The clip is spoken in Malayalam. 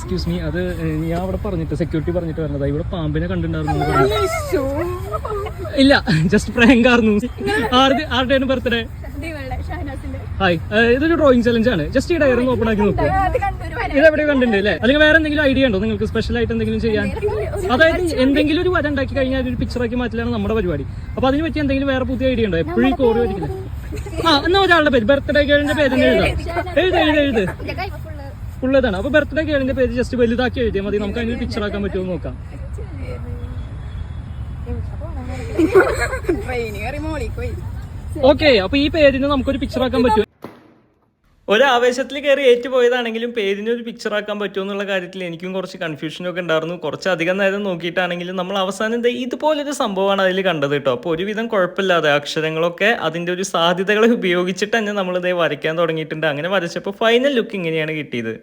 എക്സ്ക്യൂസ് മീ, അത് ഞാൻ അവിടെ പറഞ്ഞിട്ട് സെക്യൂരിറ്റി പറഞ്ഞിട്ട് പറഞ്ഞതാ ഇവിടെ പാമ്പിനെ കണ്ടിട്ടുണ്ടായിരുന്നു. ഇല്ല, ജസ്റ്റ് പ്രാങ്ക് ആയിരുന്നു. ആരുടെയാണ് ബർത്ത്ഡേ? ഹായ്, ഇതൊരു ഡ്രോയിങ് ചലഞ്ച് ആണ്. ജസ്റ്റ് ഈ ഡയറി ഓപ്പൺ ആക്കി നോക്കൂ. ഇതെവിടെ കണ്ടിട്ടുണ്ട് അല്ലേ? അല്ലെങ്കിൽ വേറെ എന്തെങ്കിലും ഐഡിയ ഉണ്ടോ നിങ്ങൾക്ക് സ്പെഷ്യൽ ആയിട്ട് എന്തെങ്കിലും ചെയ്യാൻ? അതായത് എന്തെങ്കിലും ഒരു വര ഉണ്ടാക്കി കഴിഞ്ഞാൽ ഒരു പിക്ചറാക്കി മാറ്റലാണ് നമ്മുടെ പരിപാടി. അപ്പൊ അതിന് പറ്റി എന്തെങ്കിലും വേറെ പുതിയ ഐഡിയ ഉണ്ടോ? എപ്പോഴും കോറി വരിക്കില്ല. എന്നാ ഒരാളുടെ പേര്, ബർത്ത്ഡേ ഗേളിന്റെ പേര് എഴുത് ഫുൾ ഇതാണ്. അപ്പൊ ബർത്ത്ഡേ ഗേളിന്റെ പേര് ജസ്റ്റ് വലുതാക്കി എഴുതിയാൽ മതി. നമുക്ക് അതിന് പിക്ചർ ആക്കാൻ പറ്റുമോ നോക്കാം. ഓക്കെ, അപ്പൊ ഈ പേരിന് നമുക്കൊരു പിക്ചർ ആക്കാൻ പറ്റും. ഒരാവേശത്തിൽ കയറി ഏറ്റുപോയതാണെങ്കിലും പേരിന് ഒരു പിക്ചർ ആക്കാൻ പറ്റുമോ എന്നുള്ള കാര്യത്തിൽ എനിക്കും കുറച്ച് കൺഫ്യൂഷനൊക്കെ ഉണ്ടായിരുന്നു. കുറച്ചധികം നേരം നോക്കിയിട്ടാണെങ്കിലും നമ്മൾ അവസാനം ഇതുപോലൊരു സംഭവമാണ് അതിൽ കണ്ടത് കേട്ടോ. അപ്പോൾ ഒരുവിധം കുഴപ്പമില്ലാതെ അക്ഷരങ്ങളൊക്കെ അതിൻ്റെ ഒരു സാധ്യതകളെ ഉപയോഗിച്ചിട്ട് തന്നെ നമ്മളിതേ വരയ്ക്കാൻ തുടങ്ങിയിട്ടുണ്ട്. അങ്ങനെ വരച്ചപ്പോൾ ഫൈനൽ ലുക്ക് ഇങ്ങനെയാണ് കിട്ടിയത്.